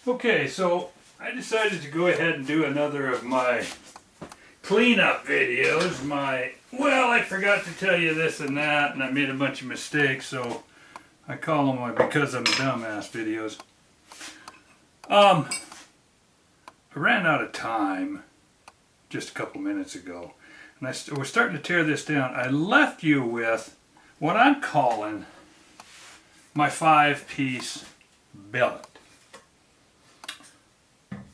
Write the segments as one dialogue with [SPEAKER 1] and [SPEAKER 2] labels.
[SPEAKER 1] Okay, so I decided to go ahead and do another of my cleanup videos. Well, I forgot to tell you this and that, and I made a bunch of mistakes, so I call them my because I'm a dumbass videos. I ran out of time just a couple minutes ago, and we're starting to tear this down. I left you with what I'm calling my 5-piece billet.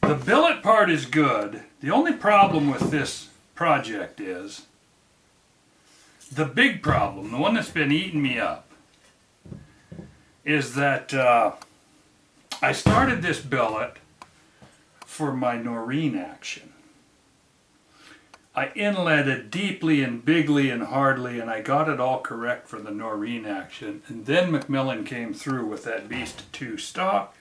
[SPEAKER 1] The billet part is good. The only problem with this project is, the big problem, the one that's been eating me up, is that I started this billet for my Noreen action. I inletted deeply and bigly and hardly, and I got it all correct for the Noreen action. And then Macmillan came through with that Beast 2 stock.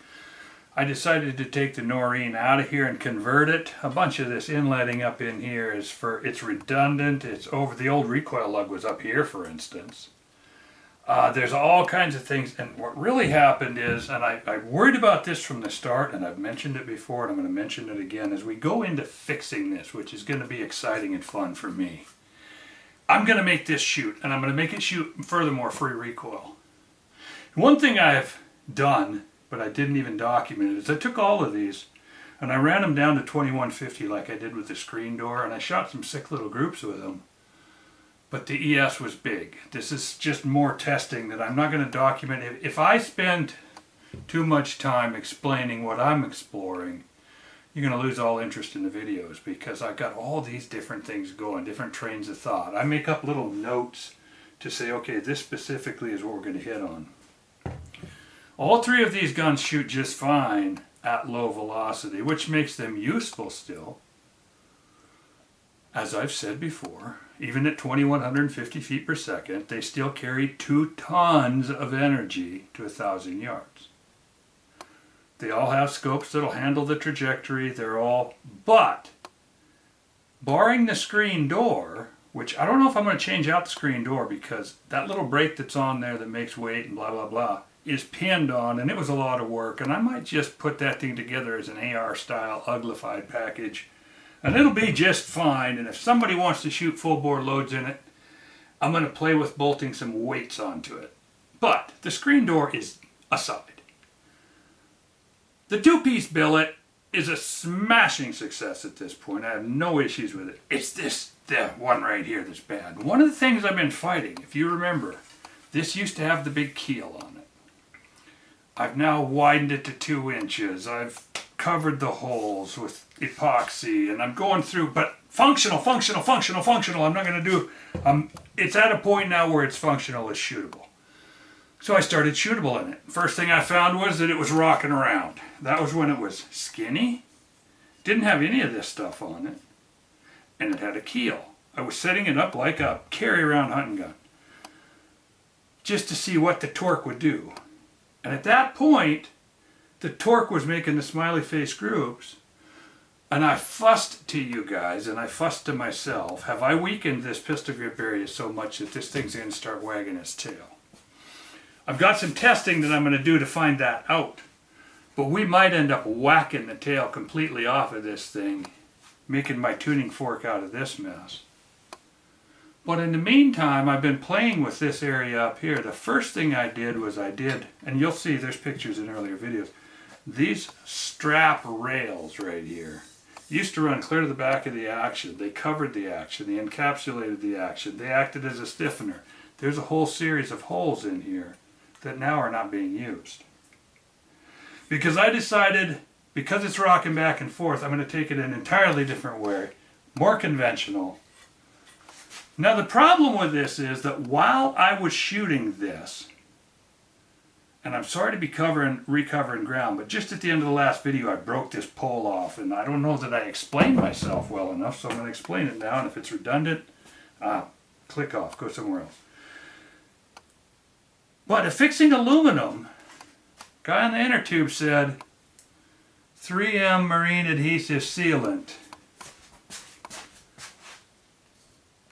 [SPEAKER 1] I decided to take the Noreen out of here and convert it. A bunch of this inletting up in here is it's redundant. It's over. The old recoil lug was up here, for instance. There's all kinds of things, and what really happened is, and I worried about this from the start, and I've mentioned it before, and I'm going to mention it again, as we go into fixing this, which is going to be exciting and fun for me. I'm going to make this shoot, and I'm going to make it shoot, furthermore, free recoil. One thing I've done, but I didn't even document it, is I took all of these, and I ran them down to 2150 like I did with the screen door, and I shot some sick little groups with them. But the ES was big. This is just more testing that I'm not going to document. If I spend too much time explaining what I'm exploring, you're going to lose all interest in the videos, because I've got all these different things going, different trains of thought. I make up little notes to say, okay, this specifically is what we're going to hit on. All three of these guns shoot just fine at low velocity, which makes them useful still. As I've said before, even at 2150 feet per second, they still carry 2 tons of energy to 1,000 yards. They all have scopes that'll handle the trajectory. But barring the screen door, which I don't know if I'm going to change out the screen door, because that little brake that's on there that makes weight and blah blah blah is pinned on, and it was a lot of work, and I might just put that thing together as an AR style uglified package. And it'll be just fine, and if somebody wants to shoot full bore loads in it, I'm going to play with bolting some weights onto it. But the screen door is aside. The 2-piece billet is a smashing success at this point. I have no issues with it. It's the one right here that's bad. One of the things I've been fighting, if you remember, this used to have the big keel on it. I've now widened it to 2 inches. I've covered the holes with epoxy, and I'm going through, but functional. I'm not going to do, it's at a point now where it's functional as shootable. So I started shootable in it. First thing I found was that it was rocking around. That was when it was skinny, didn't have any of this stuff on it, and it had a keel. I was setting it up like a carry-around hunting gun, just to see what the torque would do. And at that point, the torque was making the smiley face groups, and I fussed to you guys, and I fussed to myself, have I weakened this pistol grip area so much that this thing's going to start wagging its tail? I've got some testing that I'm going to do to find that out, but we might end up whacking the tail completely off of this thing, making my tuning fork out of this mess. But in the meantime, I've been playing with this area up here. The first thing I did was and you'll see there's pictures in earlier videos, these strap rails right here used to run clear to the back of the action. They covered the action, they encapsulated the action, they acted as a stiffener. There's a whole series of holes in here that now are not being used. Because I decided, because it's rocking back and forth, I'm going to take it an entirely different way, more conventional. Now the problem with this is that while I was shooting this, and I'm sorry to be recovering ground, but just at the end of the last video I broke this pole off, and I don't know that I explained myself well enough, so I'm going to explain it now, and if it's redundant, click off, go somewhere else. But affixing aluminum, guy on the inner tube said, 3M marine adhesive sealant.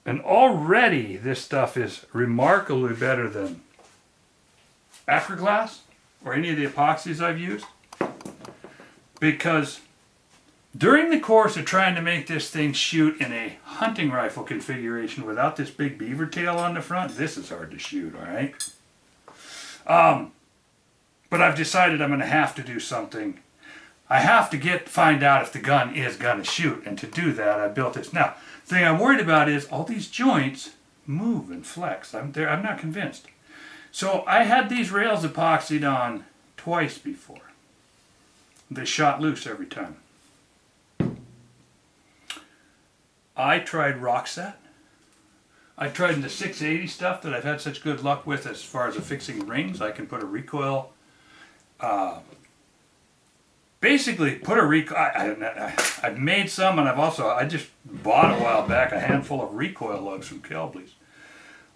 [SPEAKER 1] And already this stuff is remarkably better than Acroglass or any of the epoxies I've used. because during the course of trying to make this thing shoot in a hunting rifle configuration without this big beaver tail on the front, this is hard to shoot, all right? But I've decided I'm going to have to do something. I have to find out if the gun is going to shoot, and to do that I built this. Now, the thing I'm worried about is all these joints move and flex. I'm not convinced. So I had these rails epoxied on twice before. They shot loose every time. I tried Rockset. I tried the 680 stuff that I've had such good luck with as far as affixing rings. I can put a recoil, basically put a recoil. I've made some, and I just bought a while back a handful of recoil lugs from Kelbley's.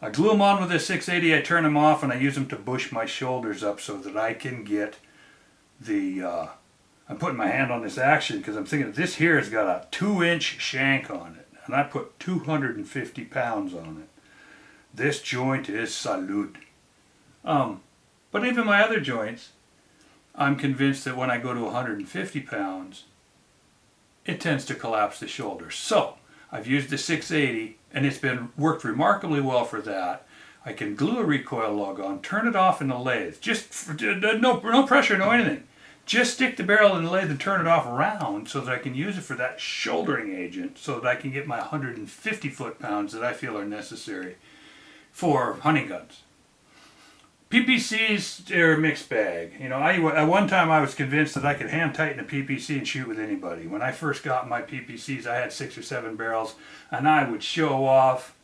[SPEAKER 1] I glue them on with this 680, I turn them off, and I use them to bush my shoulders up so that I can get the, I'm putting my hand on this action because I'm thinking this here has got a 2-inch shank on it. And I put 250 pounds on it. This joint is salud. But even my other joints, I'm convinced that when I go to 150 pounds, it tends to collapse the shoulder. So I've used the 680, and it's worked remarkably well for that. I can glue a recoil lug on, turn it off in the lathe. No pressure, no anything. Just stick the barrel in the lathe and turn it off around so that I can use it for that shouldering agent so that I can get my 150 foot-pounds that I feel are necessary for hunting guns. PPCs are a mixed bag. You know, at one time I was convinced that I could hand tighten a PPC and shoot with anybody. When I first got my PPCs, I had 6 or 7 barrels, and I would show off.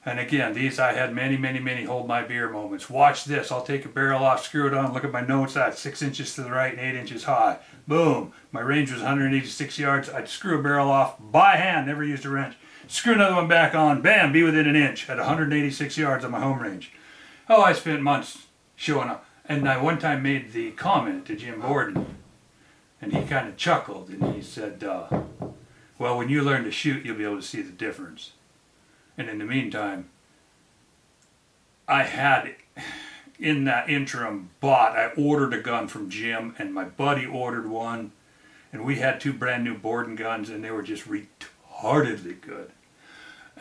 [SPEAKER 1] And again, these I had many hold my beer moments. Watch this, I'll take a barrel off, screw it on, look at my notes, that's 6 inches to the right and 8 inches high. Boom, my range was 186 yards, I'd screw a barrel off by hand, never used a wrench. Screw another one back on, bam, be within an inch at 186 yards on my home range. Oh, I spent months showing up. And I one time made the comment to Jim Borden, and he kind of chuckled, and he said, well, when you learn to shoot, you'll be able to see the difference. And in the meantime, I had, in that interim, I ordered a gun from Jim, and my buddy ordered one, and we had 2 brand new Borden guns, and they were just retardedly good.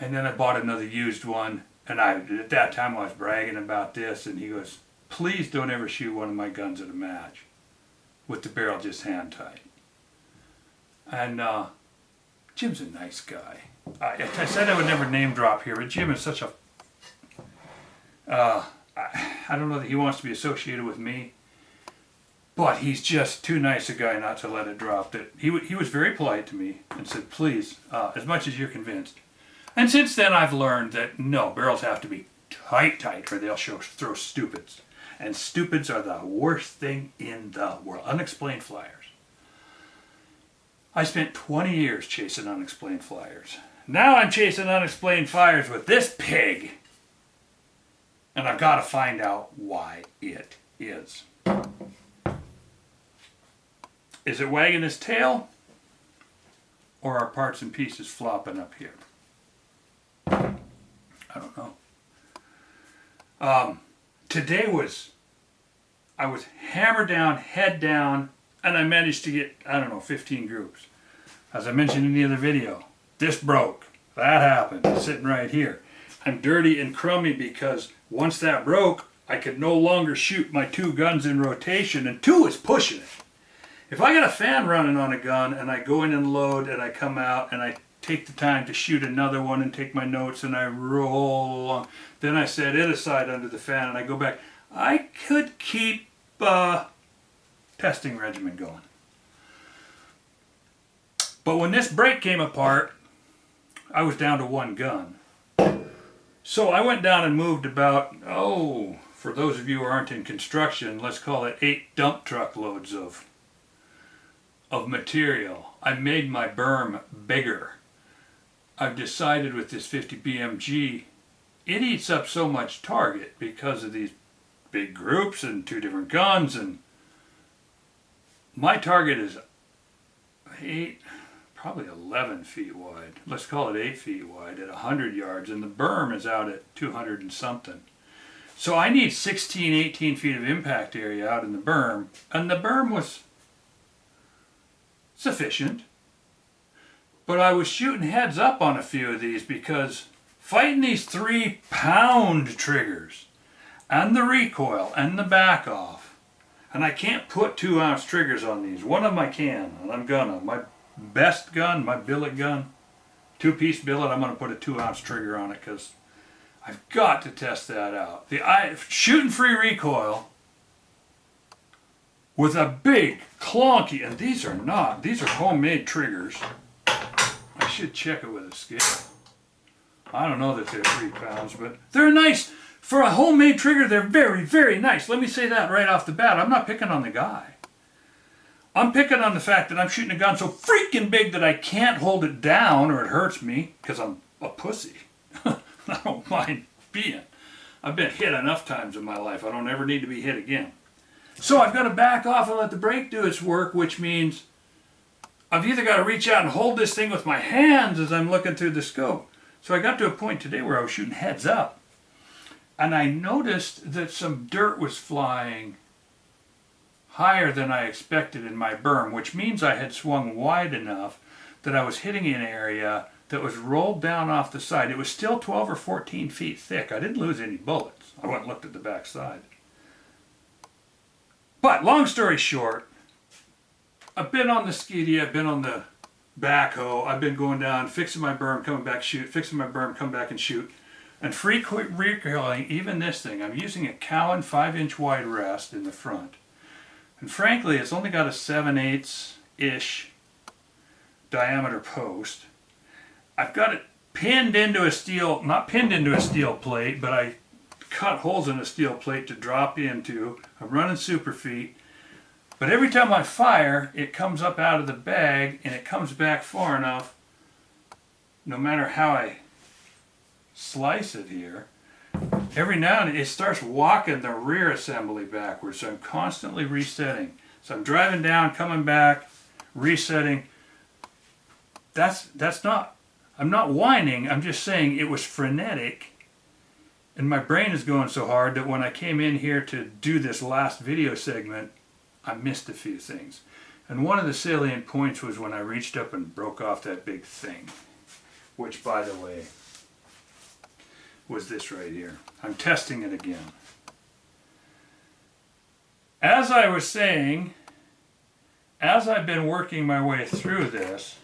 [SPEAKER 1] And then I bought another used one, and at that time I was bragging about this, and he goes, please don't ever shoot one of my guns at a match with the barrel just hand tight. And Jim's a nice guy. I said I would never name drop here, but Jim is such a... I don't know that he wants to be associated with me, but he's just too nice a guy not to let it drop. That he was very polite to me and said, please, as much as you're convinced. And since then I've learned that no, barrels have to be tight or they'll throw stupids. And stupids are the worst thing in the world. Unexplained flyers. I spent 20 years chasing unexplained flyers. Now I'm chasing unexplained fires with this pig. And I've got to find out why it is. Is it wagging his tail? Or are parts and pieces flopping up here? I don't know. Today I was hammered down, head down, and I managed to get, 15 groups. As I mentioned in the other video, this broke. That happened. It's sitting right here. I'm dirty and crummy because once that broke, I could no longer shoot my 2 guns in rotation, and 2 is pushing it. If I got a fan running on a gun and I go in and load and I come out and I take the time to shoot another one and take my notes and I roll along, then I set it aside under the fan and I go back, I could keep testing regimen going. But when this break came apart, I was down to 1 gun. So I went down and moved about, for those of you who aren't in construction, let's call it 8 dump truck loads of material. I made my berm bigger. I've decided with this 50 BMG, it eats up so much target because of these big groups and 2 different guns, and my target is 8, probably 11 feet wide. Let's call it 8 feet wide at 100 yards, and the berm is out at 200 and something. So I need 16, 18 feet of impact area out in the berm, and the berm was sufficient. But I was shooting heads up on a few of these because fighting these 3-pound triggers and the recoil and the back off, and I can't put 2-ounce triggers on these. One of them I can, and I'm gonna. My best gun, my billet gun, 2-piece billet, I'm gonna put a 2-ounce trigger on it because I've got to test that out. Shooting free recoil with a big clunky, and these are homemade triggers. I should check it with a scale. I don't know that they're 3 pounds, but they're nice. For a homemade trigger, they're very, very nice. Let me say that right off the bat. I'm not picking on the guy. I'm picking on the fact that I'm shooting a gun so freaking big that I can't hold it down or it hurts me because I'm a pussy. I don't mind being. I've been hit enough times in my life. I don't ever need to be hit again. So I've got to back off and let the brake do its work, which means I've either got to reach out and hold this thing with my hands as I'm looking through the scope. So I got to a point today where I was shooting heads up. And I noticed that some dirt was flying higher than I expected in my berm, which means I had swung wide enough that I was hitting an area that was rolled down off the side. It was still 12 or 14 feet thick. I didn't lose any bullets. I went and looked at the back side. But long story short, I've been on the skiddy, I've been on the backhoe, I've been going down, fixing my berm, coming back, shoot, fixing my berm, come back and shoot. And free recoiling, even this thing, I'm using a Cowan 5-inch wide rest in the front. And frankly, it's only got a 7/8-ish diameter post. I've got it pinned into a steel, not pinned into a steel plate, but I cut holes in a steel plate to drop into. I'm running super feet. But every time I fire, it comes up out of the bag and it comes back far enough, no matter how I slice it here, every now and then it starts walking the rear assembly backwards, so I'm constantly resetting. So I'm driving down, coming back, resetting. I'm not whining, I'm just saying it was frenetic, and my brain is going so hard that when I came in here to do this last video segment, I missed a few things. And one of the salient points was when I reached up and broke off that big thing, which, by the way, was this right here. I'm testing it again. As I was saying, as I've been working my way through this,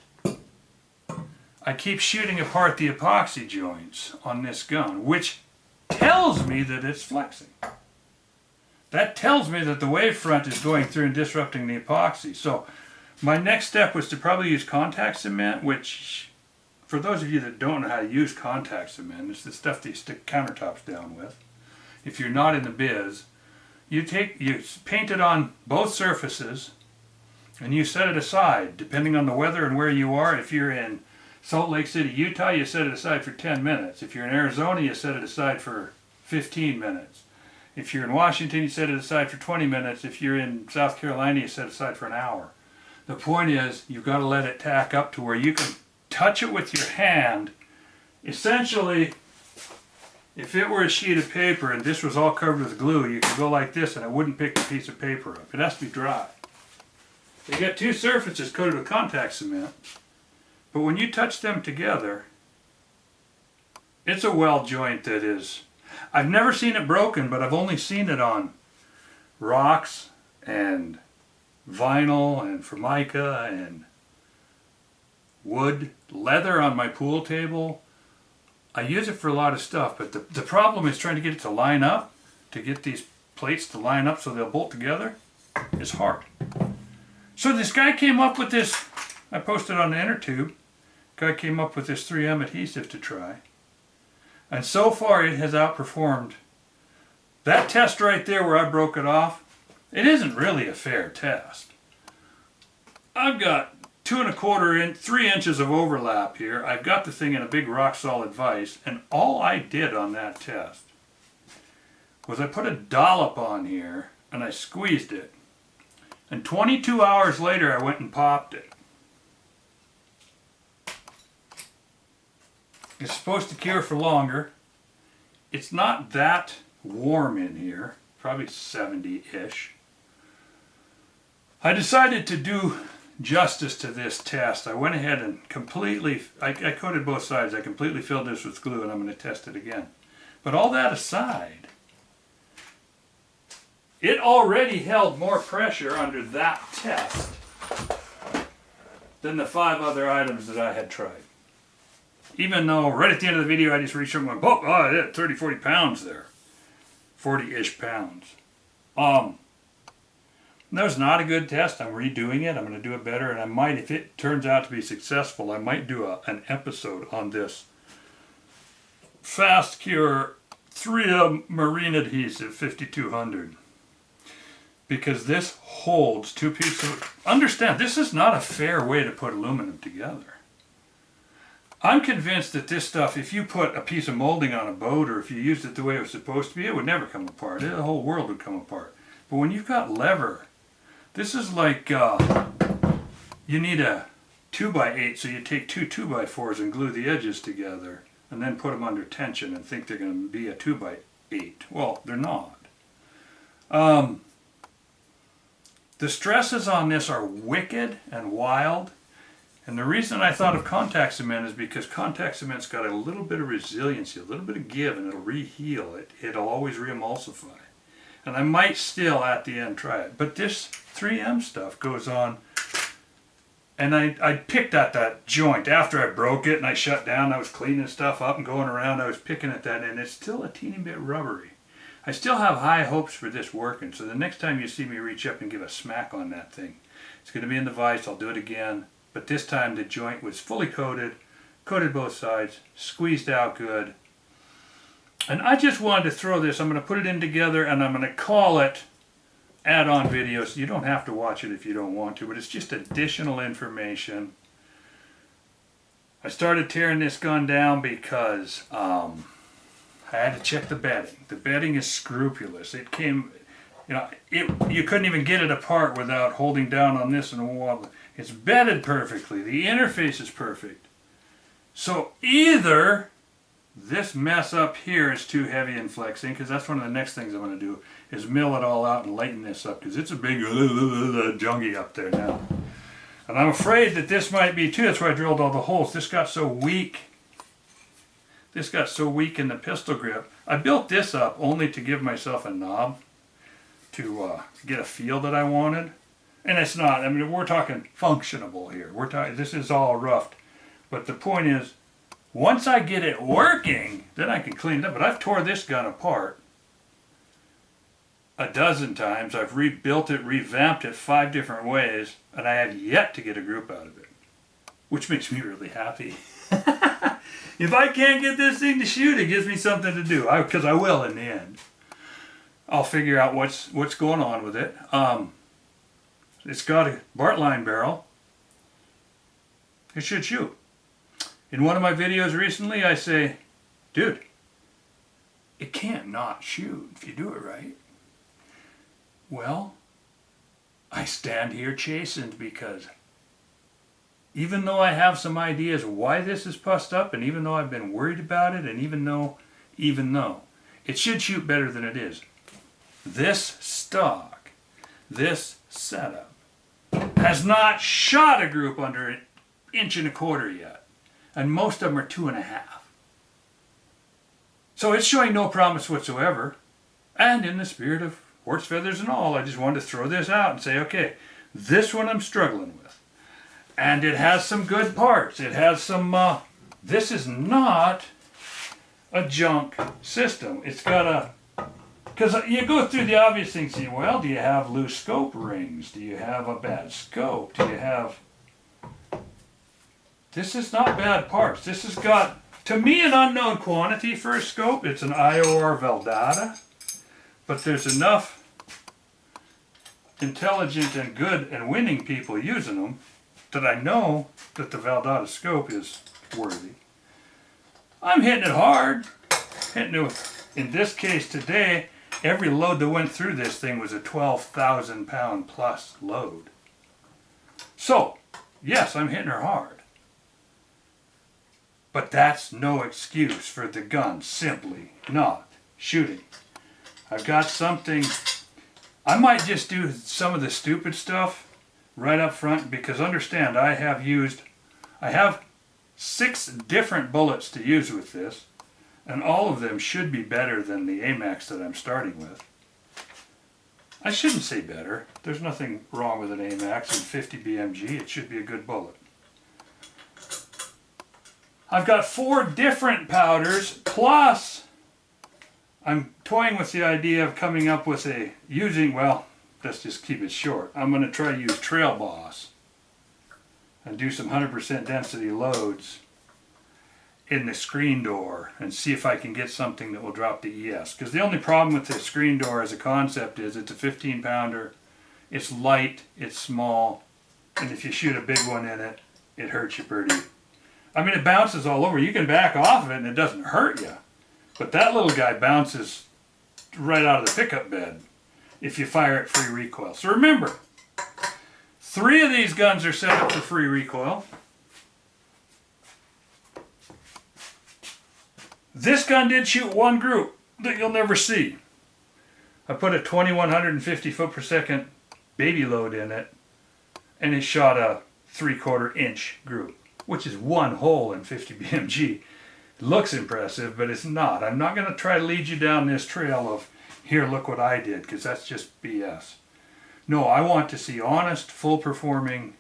[SPEAKER 1] I keep shooting apart the epoxy joints on this gun, which tells me that it's flexing. That tells me that the wave front is going through and disrupting the epoxy. So my next step was to probably use contact cement, which, for those of you that don't know how to use contact cement, it's the stuff that you stick countertops down with. If you're not in the biz, you paint it on both surfaces and you set it aside, depending on the weather and where you are. If you're in Salt Lake City, Utah, you set it aside for 10 minutes. If you're in Arizona, you set it aside for 15 minutes. If you're in Washington, you set it aside for 20 minutes. If you're in South Carolina, you set it aside for an hour. The point is, you've got to let it tack up to where you can touch it with your hand. Essentially, if it were a sheet of paper and this was all covered with glue, you could go like this and it wouldn't pick the piece of paper up. It has to be dry. You got two surfaces coated with contact cement, but when you touch them together, it's a weld joint that is, I've never seen it broken, but I've only seen it on rocks and vinyl and formica and wood, leather on my pool table. I use it for a lot of stuff, but the problem is trying to get it to line up, to get these plates to line up so they'll bolt together, is hard. So this guy came up with this, I posted on the inner tube, guy came up with this 3M adhesive to try. And so far it has outperformed. That test right there where I broke it off, it isn't really a fair test. I've got 2 1/4 3 inches of overlap here. I've got the thing in a big rock solid vise, and all I did on that test was I put a dollop on here and I squeezed it. And 22 hours later I went and popped it. It's supposed to cure for longer. It's not that warm in here, probably 70-ish. I decided to do justice to this test, I went ahead and completely, I coated both sides. I completely filled this with glue, and I'm going to test it again. But all that aside, it already held more pressure under that test than the 5 other items that I had tried. Even though right at the end of the video I just reached up and went, oh, I hit 30, 40 pounds there. 40-ish pounds. That was not a good test. I'm redoing it. I'm going to do it better, and I might, if it turns out to be successful, I might do an episode on this Fast Cure 3M Marine Adhesive 5200. Because this holds 2 pieces of... Understand, this is not a fair way to put aluminum together. I'm convinced that this stuff, if you put a piece of molding on a boat, or if you used it the way it was supposed to be, it would never come apart. The whole world would come apart. But when you've got lever, this is like you need a 2x8, so you take 2 2x4s and glue the edges together, and then put them under tension and think they're going to be a 2x8. Well, they're not. The stresses on this are wicked and wild. And the reason I thought of contact cement is because contact cement's got a little bit of resiliency, a little bit of give, and it'll re-heal it. It'll always re-emulsify. And I might still at the end try it. But this 3M stuff goes on. And I picked at that joint after I broke it and I shut down. I was cleaning stuff up and going around. I was picking at that, and it's still a teeny bit rubbery. I still have high hopes for this working. So the next time you see me reach up and give a smack on that thing, it's going to be in the vise. I'll do it again. But this time the joint was fully coated both sides, squeezed out good. And I just wanted to throw this, I'm going to put it in together, and I'm going to call it add-on video. So you don't have to watch it if you don't want to, but it's just additional information. I started tearing this gun down because I had to check the bedding. The bedding is scrupulous. It came, you know, you couldn't even get it apart without holding down on this and wobbling. It's bedded perfectly. The interface is perfect. So either this mess up here is too heavy and flexing, because that's one of the next things I'm going to do, is mill it all out and lighten this up, because it's a big junkie up there now. And I'm afraid that this might be too. That's why I drilled all the holes. This got so weak. This got so weak in the pistol grip. I built this up only to give myself a knob to get a feel that I wanted. And it's not, I mean, we're talking functionable here. We're talking, this is all roughed. But the point is, once I get it working, then I can clean it up. But I've tore this gun apart a dozen times. I've rebuilt it, revamped it 5 different ways, and I have yet to get a group out of it, which makes me really happy. If I can't get this thing to shoot, it gives me something to do, because I will in the end. I'll figure out what's going on with it. It's got a Bartline barrel. It should shoot. In one of my videos recently, I say, dude, it can't not shoot if you do it right. Well, I stand here chastened because even though I have some ideas why this is pussed up, and even though I've been worried about it, and even though it should shoot better than it is, this stock, this setup, has not shot a group under 1.25 inches yet. And most of them are 2.5. So it's showing no promise whatsoever. And in the spirit of horse feathers and all, I just wanted to throw this out and say, okay, this one I'm struggling with. And it has some good parts. It has some, this is not a junk system. It's got a, because you go through the obvious things, and well, do you have loose scope rings? Do you have a bad scope? Do you have... This is not bad parts. This has got, to me, an unknown quantity for a scope. It's an IOR Veldata, but there's enough intelligent and good and winning people using them that I know that the Veldata scope is worthy. I'm hitting it hard. Hitting it, in this case today, every load that went through this thing was a 12,000 pound plus load. So, yes, I'm hitting her hard. But that's no excuse for the gun simply not shooting. I've got something, I might just do some of the stupid stuff right up front, because understand I have 6 different bullets to use with this, and all of them should be better than the AMAX that I'm starting with. I shouldn't say better. There's nothing wrong with an AMAX and 50 BMG. It should be a good bullet. I've got 4 different powders, plus I'm toying with the idea of coming up with well, let's just keep it short. I'm going to try to use Trail Boss and do some 100% density loads in the screen door and see if I can get something that will drop the ES. Because the only problem with the screen door as a concept is it's a 15 pounder, it's light, it's small, and if you shoot a big one in it, it hurts you pretty. I mean, it bounces all over. You can back off of it and it doesn't hurt you. But that little guy bounces right out of the pickup bed if you fire at free recoil. So remember, 3 of these guns are set up for free recoil. This gun did shoot 1 group that you'll never see. I put a 2150 foot per second baby load in it, and it shot a 3/4 inch group, which is 1 hole in 50 BMG. It looks impressive, but it's not. I'm not going to try to lead you down this trail of, here, look what I did, because that's just BS. No, I want to see honest, full performing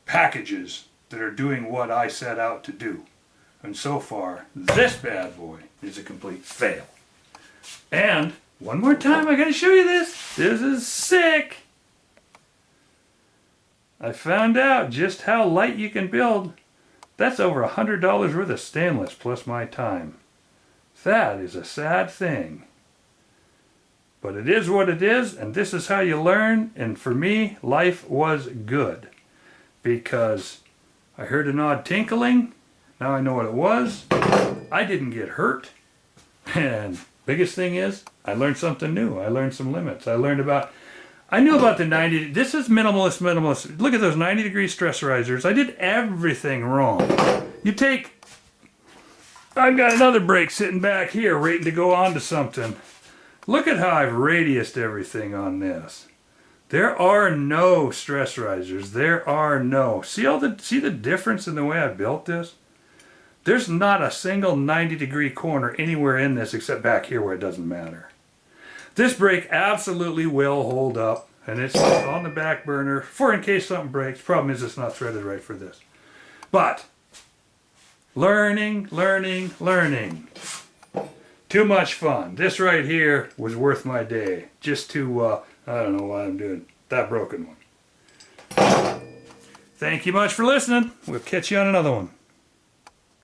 [SPEAKER 1] packages that are doing what I set out to do. And so far, this bad boy is a complete fail. And one more time, I gotta show you this. This is sick. I found out just how light you can build. That's over $100 worth of stainless plus my time. That is a sad thing. But it is what it is, and this is how you learn. And for me, life was good. Because I heard an odd tinkling. Now I know what it was. I didn't get hurt. And biggest thing is, I learned something new. I learned some limits. I knew about the 90, this is minimalist. Look at those 90-degree stress risers. I did everything wrong. I've got another brake sitting back here waiting to go on to something. Look at how I've radiused everything on this. There are no stress risers. There are no. See the difference in the way I built this? There's not a single 90-degree corner anywhere in this except back here where it doesn't matter. This brake absolutely will hold up, and it's on the back burner for in case something breaks. Problem is it's not threaded right for this. But learning. Too much fun. This right here was worth my day. Just to, I don't know why I'm doing that broken one. Thank you much for listening. We'll catch you on another one.